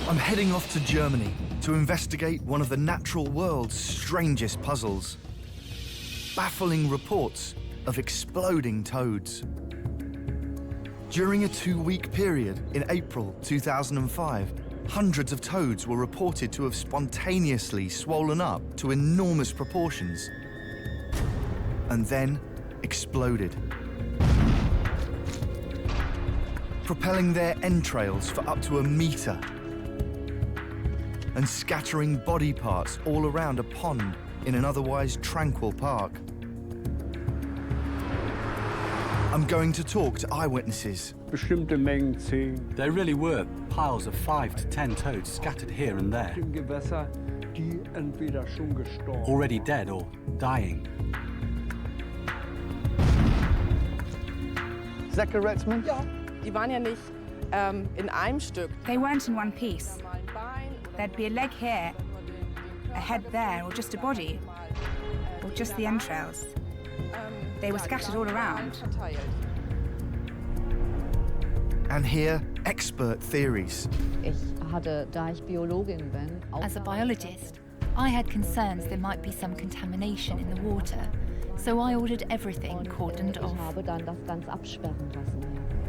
I'm heading off to Germany to investigate one of the natural world's strangest puzzles. Baffling reports of exploding toads. During a 2-week period in April 2005, hundreds of toads were reported to have spontaneously swollen up to enormous proportions and then exploded, propelling their entrails for up to a meter and scattering body parts all around a pond in an otherwise tranquil park. I'm going to talk to eyewitnesses. There really were piles of 5 to 10 toads scattered here and there, already dead or dying. Säckerätsmen? Ja, die waren ja nicht in einem Stück. They weren't in one piece. There'd be a leg here, a head there, or just a body, or just the entrails. They were scattered all around. And here, expert theories. As a biologist, I had concerns there might be some contamination in the water, so I ordered everything cordoned off.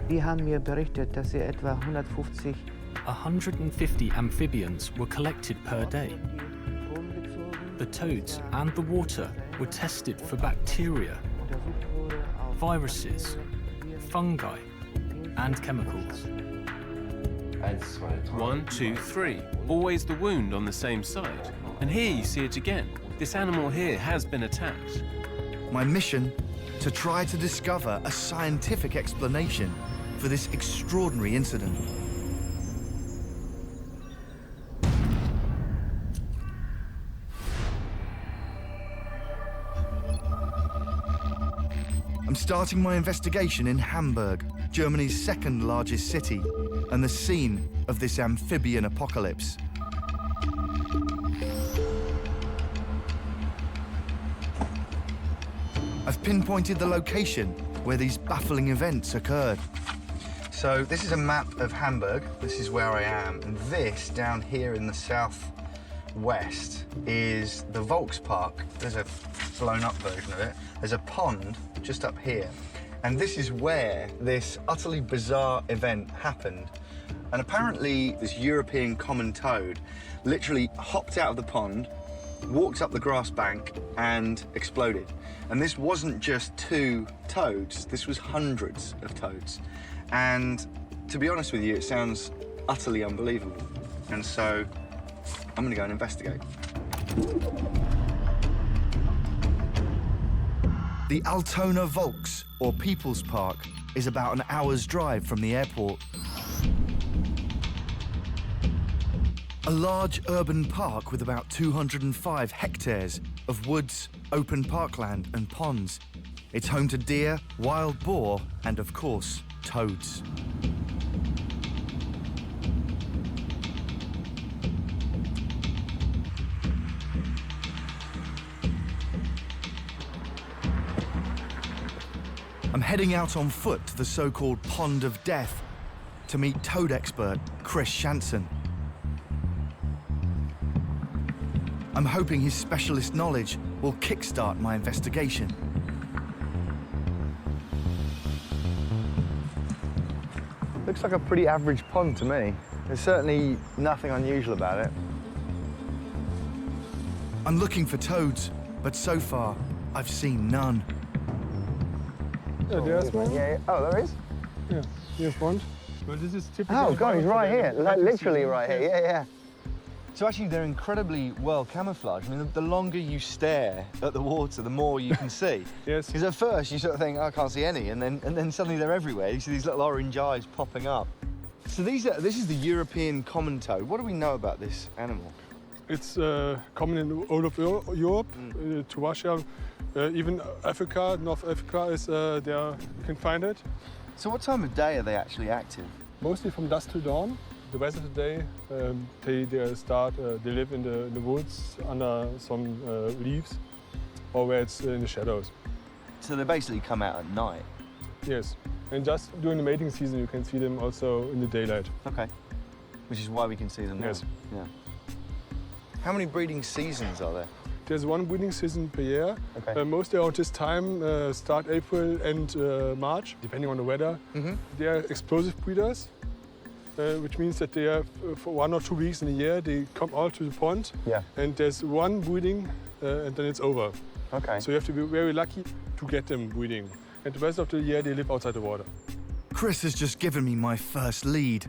Die haben mir berichtet, dass sie etwa 150 amphibians were collected per day. The toads and the water were tested for bacteria, viruses, fungi, and chemicals. 1, 2, 3. Always the wound on the same side. And here you see it again. This animal here has been attacked. My mission, to try to discover a scientific explanation for this extraordinary incident. I'm starting my investigation in Hamburg, Germany's second largest city, and the scene of this amphibian apocalypse. I've pinpointed the location where these baffling events occurred. So this is a map of Hamburg. This is where I am. And this, down here in the southwest, is the Volkspark. There's a blown-up version of it. There's a pond just up here. And this is where this utterly bizarre event happened. And apparently, this European common toad literally hopped out of the pond, walked up the grass bank, and exploded. And this wasn't just 2 toads, this was hundreds of toads. And to be honest with you, it sounds utterly unbelievable. And so I'm gonna go and investigate. The Altona Volks, or People's Park, is about an hour's drive from the airport. A large urban park with about 205 hectares of woods, open parkland and ponds. It's home to deer, wild boar, and of course, toads. I'm heading out on foot to the so-called Pond of Death to meet toad expert Chris Shanson. I'm hoping his specialist knowledge will kickstart my investigation. Looks like a pretty average pond to me. There's certainly nothing unusual about it. I'm looking for toads, but so far, I've seen none. Yeah, there's one. Yeah. Oh, there is? Yeah, here's one. But this is typical. Oh, God, he's right here. Like, literally right here. Yeah, yeah. So actually, they're incredibly well camouflaged. I mean, the longer you stare at the water, the more you can see. Yes. Because at first, you sort of think, oh, I can't see any, and then suddenly they're everywhere. You see these little orange eyes popping up. So this is the European common toad. What do we know about this animal? It's common in all of Europe, to Russia, even Africa, North Africa is there, you can find it. So what time of day are they actually active? Mostly from dusk to dawn. The rest of the day, they live in the woods under some leaves or where it's in the shadows. So they basically come out at night? Yes, and just during the mating season you can see them also in the daylight. Okay. Which is why we can see them now. Yes. Yeah. How many breeding seasons are there? There's one breeding season per year. Okay. Mostly around this time, start April and March, depending on the weather. They are explosive breeders, which means that they are, for 1 or 2 weeks in a year, they come all to the pond. Yeah. And there's one breeding, and then it's over. Okay. So you have to be very lucky to get them breeding. And the rest of the year, they live outside the water. Chris has just given me my first lead.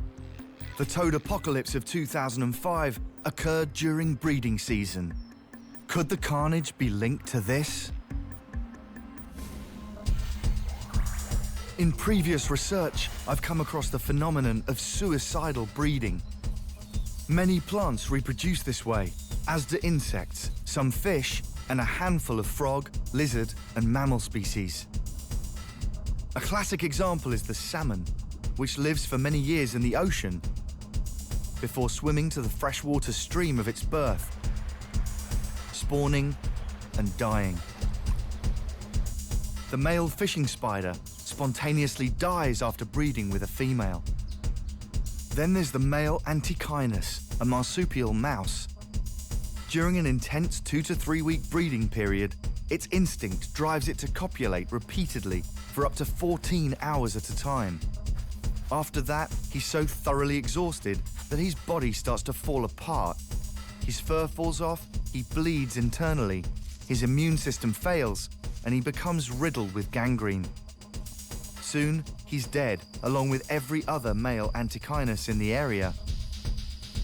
The toad apocalypse of 2005 occurred during breeding season. Could the carnage be linked to this? In previous research, I've come across the phenomenon of suicidal breeding. Many plants reproduce this way, as do insects, some fish, and a handful of frog, lizard, and mammal species. A classic example is the salmon, which lives for many years in the ocean before swimming to the freshwater stream of its birth, spawning and dying. The male fishing spider spontaneously dies after breeding with a female. Then there's the male Antechinus, a marsupial mouse. During an intense 2 to 3 week breeding period, its instinct drives it to copulate repeatedly for up to 14 hours at a time. After that, he's so thoroughly exhausted that his body starts to fall apart. His fur falls off, he bleeds internally, his immune system fails, and he becomes riddled with gangrene. Soon, he's dead, along with every other male Antechinus in the area.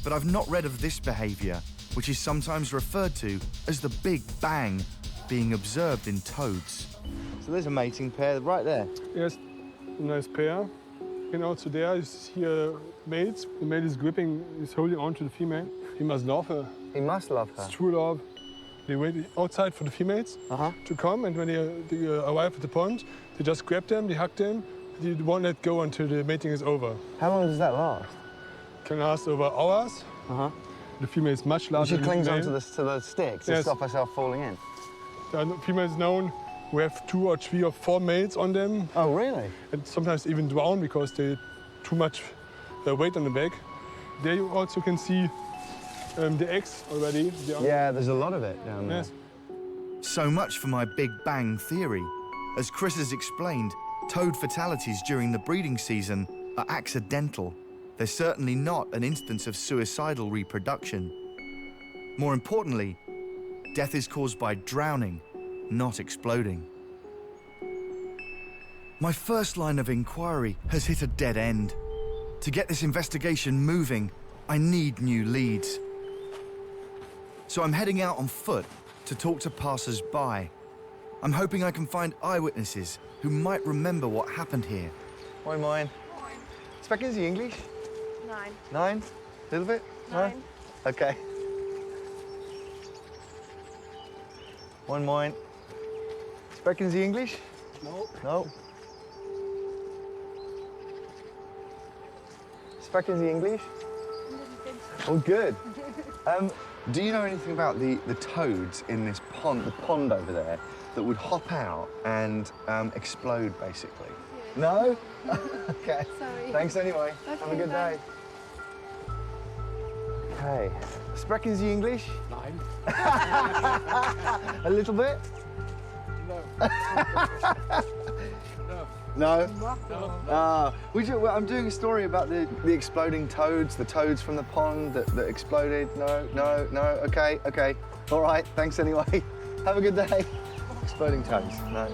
But I've not read of this behavior, which is sometimes referred to as the Big Bang, being observed in toads. So there's a mating pair right there. Yes, a nice pair. And also there you see males. The male is gripping, is holding on to the female. He must love her. He must love her. It's true love. They wait outside for the females to come, and when they arrive at the pond, they just grab them, they hug them. They won't let go until the mating is over. How long does that last? Can last over hours. The female is much larger She clings than onto the the sticks to Yes. stop herself falling in. There are females known who have 2 or 3 or 4 males on them, Oh, really? and sometimes even drown because they too much weight on the back. There you also can see the eggs already. Yeah, there's a lot of it down there. Yes. So much for my Big Bang theory. As Chris has explained, toad fatalities during the breeding season are accidental. They're certainly not an instance of suicidal reproduction. More importantly, death is caused by drowning, not exploding. My first line of inquiry has hit a dead end. To get this investigation moving, I need new leads. So I'm heading out on foot to talk to passers-by. I'm hoping I can find eyewitnesses who might remember what happened here. Moin, moin. Sprechen Sie English? Nein. Nine? A little bit? Nein. No? Okay. Moin, moin. Sprechen Sie English? No. No. Sprechen Sie English? Oh, good. Do you know anything about the toads in this pond, the pond over there, that would hop out and explode, basically? No? Okay. Sorry. Thanks anyway. Have a good day. Okay. Sprechen Sie English? Nein. A little bit? No. No? No. I'm doing a story about the exploding toads, the toads from the pond that exploded. No. Okay. All right, thanks anyway. Have a good day. Exploding toads, no.